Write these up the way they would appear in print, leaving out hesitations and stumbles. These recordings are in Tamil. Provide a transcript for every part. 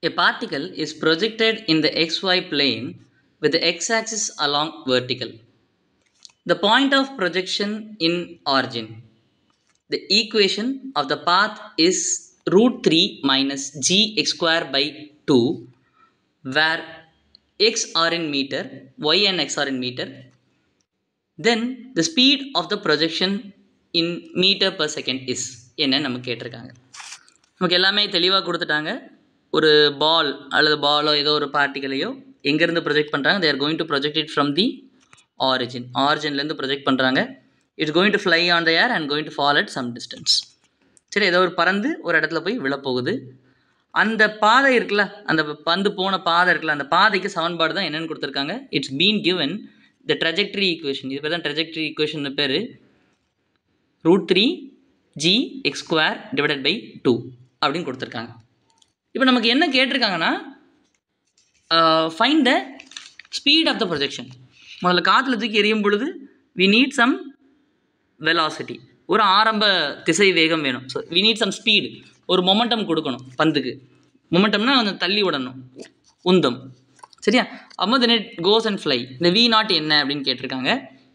A particle is projected in the xy plane with the x-axis along vertical. The point of projection in origin. The equation of the path is root 3 minus gx square by 2, where x are in meter, y and x are in meter. Then the speed of the projection in meter per second is என்ன நமக்கு கேட்டிருக்காங்க. நமக்கு எல்லாமே தெளிவாக கொடுத்துட்டாங்க. ஒரு பால் அல்லது பாலோ ஏதோ ஒரு பார்ட்டிகளையோ எங்கேருந்து ப்ரொஜெக்ட் பண்ணுறாங்க, they are going to project it from the origin. ஆரிஜின்லேருந்து ப்ரொஜெக்ட் பண்ணுறாங்க. It's going to fly on the air and going to fall at some distance. சரி, ஏதோ ஒரு பறந்து ஒரு இடத்துல போய் விழப்போகுது. அந்த பாதை இருக்குல்ல, அந்த பந்து போன பாதை இருக்குல்ல, அந்த பாதைக்கு சமன்பாடு தான் என்னென்னு கொடுத்துருக்காங்க. It's been given the trajectory equation. இது பேர் தான் ட்ரெஜெக்டரி ஈக்குவேஷன் பேர். Root 3 G X square divided by 2 அப்படின்னு கொடுத்துருக்காங்க. இப்போ நமக்கு என்ன கேட்டிருக்காங்கன்னா, find the speed of the projection. முதல்ல காற்றுல தூக்கி எறியும் பொழுது வி நீட் சம் வெலாசிட்டி, ஒரு ஆரம்ப திசை வேகம் வேணும். So we need some speed, ஒரு மொமெண்டம் கொடுக்கணும் பந்துக்கு. மொமெண்டம்னா கொஞ்சம் தள்ளி விடணும், உந்தம். சரியா? அப்போ then it goes and fly. இந்த வி நாட் என்ன அப்படின்னு கேட்டிருக்காங்க.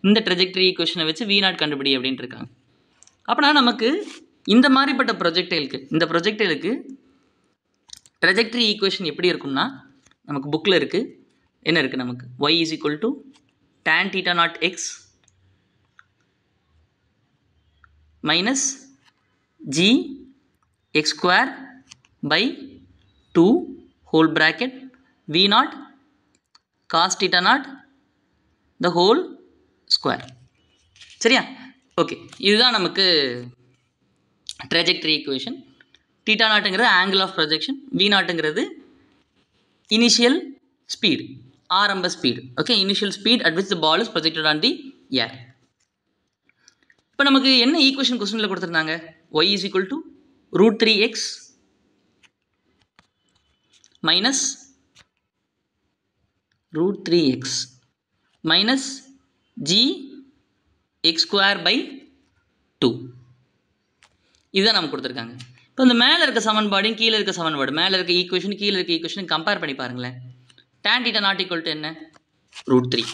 இந்த ட்ரெஜெக்டரி ஈக்குவேஷனை வச்சு வி நாட் கண்டுபிடி அப்படின்ட்டு இருக்காங்க. அப்படின்னா நமக்கு இந்த மாதிரிப்பட்ட ப்ரொஜெக்டைலுக்கு, இந்த ப்ரொஜெக்டைலுக்கு ட்ரெஜெக்டரி ஈக்குவேஷன் எப்படி இருக்கும்னா, நமக்கு புக்கில் இருக்குது. என்ன இருக்குது நமக்கு? y is equal to tan theta naught x minus g x square by 2 whole bracket v naught cos theta naught the whole square. சரியா? ஓகே, இதுதான் நமக்கு ட்ரெஜெக்டரி ஈக்குவேஷன். தீட்டா நாட்டுங்கிறது ஆங்கிள் ஆஃப் ப்ரொஜெக்ஷன், வி நாட்டுங்கிறது இனிஷியல் ஸ்பீடு, ஆரம்ப speed. Okay, initial speed at which the ball is projected on the air. இப்போ நமக்கு என்ன ஈக்குவேஷன் கொஸ்டினில் கொடுத்துருந்தாங்க? y is equal to root 3x minus root 3x minus g x square by 2. இதுதான் நமக்கு கொடுத்துருக்காங்க. இப்போ இந்த மேலே இருக்க சமன்பாடும் கீழே இருக்க சமன்பாடு, மேலே இருக்க ஈக்குவேஷன் கீழே இருக்க ஈக்குவேஷன் கம்பேர் பண்ணி பாருங்களேன். tan theta naught equal to என்ன? root 3.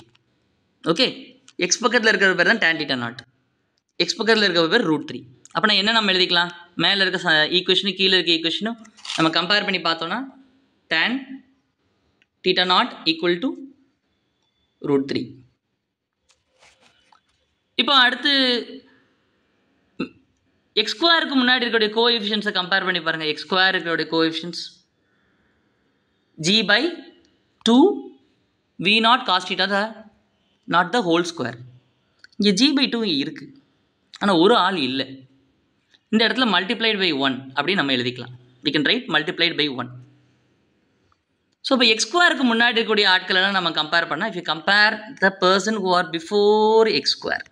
ஓகே, எக்ஸ் பக்கத்தில் இருக்கிற பேர் தான் tan theta naught, எக்ஸ் பக்கத்தில் இருக்கிற பேர் root 3. அப்போ நான் என்ன நம்ம எழுதிக்கலாம்? மேலே இருக்க ஈக்குவேஷனும் கீழே இருக்க ஈக்குவேஷனும் நம்ம கம்பேர் பண்ணி பார்த்தோன்னா tan theta naught equal to root 3. இப்போ அடுத்து எக்ஸ் ஸ்கொயருக்கு முன்னாடி இருக்கக்கூடிய கோஎஃபிஷியன்ஸை கம்பேர் பண்ணி பாருங்கள். எக்ஸ் ஸ்கொயர் இருக்கக்கூடிய coefficients G by 2 V naught cos theta the naught the whole square. இங்கே ஜி பை 2 இருக்குது, ஆனால் ஒரு ஆள் இல்லை. இந்த இடத்துல மல்டிப்ளைட் பை 1 அப்படின்னு நம்ம எழுதிக்கலாம். We can write multiplied by 1. So இப்போ எக்ஸ் ஸ்கொயருக்கு முன்னாடி இருக்கக்கூடிய ஆட்களெல்லாம் நம்ம கம்பேர் பண்ணால், if you compare the person who are before X square,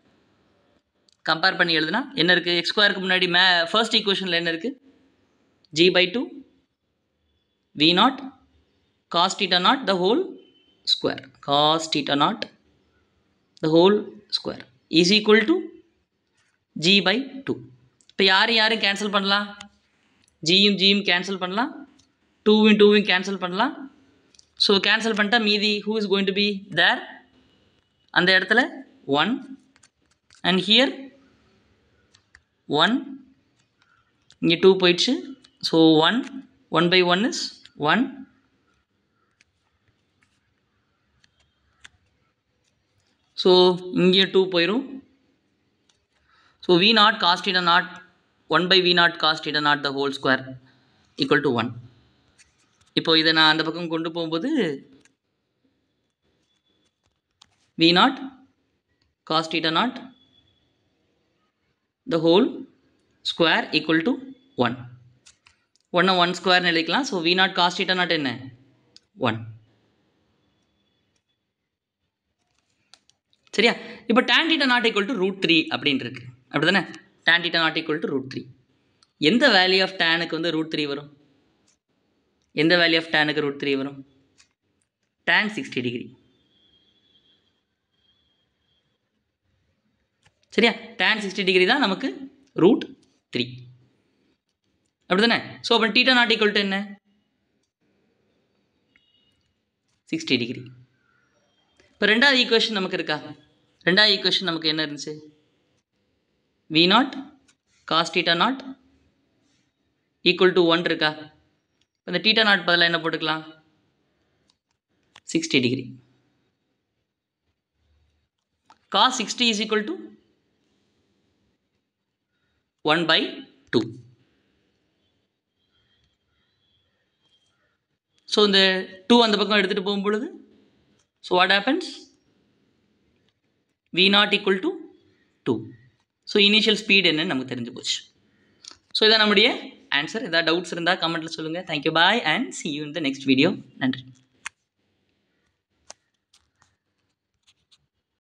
compare பண்ணி எழுதுனா என்ன இருக்குது? எக்ஸ் ஸ்கொயருக்கு முன்னாடி ஃபர்ஸ்ட் ஈக்குவேஷனில் என்ன இருக்குது? G by 2 V naught cos theta naught the whole square, cos theta naught the whole square is equal to G by 2. இப்போ யாரும் கேன்சல் பண்ணலாம்? ஜியும் ஜியும் கேன்சல் பண்ணலாம், 2வும் 2வும் கேன்சல் பண்ணலாம். ஸோ கேன்சல் பண்ணிட்டா மீதி who is going to be there? அந்த இடத்துல 1 அண்ட் ஹியர் 1, இங்கே 2 போயிடுச்சு. So 1 by 1 is 1. ஸோ இங்கே 2 போயிடும். So V naught cos theta naught 1 by V naught cos theta naught the whole square equal to 1. இப்போ இதை நான் அந்த பக்கம் கொண்டு போகும்போது V naught cos theta naught the whole square equal to 1. 1 ஸ்கொயர்னு எழுதிக்கலாம். So V naught cos theta naught என்ன? 1. சரியா? இப்போ tan theta naught equal to root 3 அப்படின்னு இருக்கு, அப்படி தானே? tan theta naught equal to root 3. எந்த வேல்யூ ஆஃப் டேனுக்கு வந்து root 3 வரும்? எந்த வேல்யூ ஆஃப் டேனுக்கு root 3 வரும்? tan 60 degree. சரியா? tan 60 டிகிரி தான் நமக்கு root 3, அப்படி தானே? ஸோ அப்போ தீட்டா நாட் ஈக்குவல் டு என்ன? 60 டிகிரி. இப்போ ரெண்டாவது ஈக்குவேஷன் நமக்கு இருக்கா? ரெண்டாவது ஈக்குவேஷன் நமக்கு என்ன இருந்துச்சு? V0 cos θ0 ஈக்குவல் டு 1 இருக்கா? இந்த θ0 பதிலாக என்ன போட்டுக்கலாம்? 60 degree. cos 60 is equal to 1/2. So இந்த 2 அந்த பக்கம் எடுத்துகிட்டு போகும்பொழுது so what happens? V0 equal to 2. So initial speed என்னன்னு நமக்கு தெரிஞ்சு போச்சு. ஸோ இதான் நம்முடைய ஆன்சர். ஏதாவது டவுட்ஸ் இருந்தால் கமெண்ட்டில் சொல்லுங்கள். Thank you, bye and see you in the next video. நன்றி.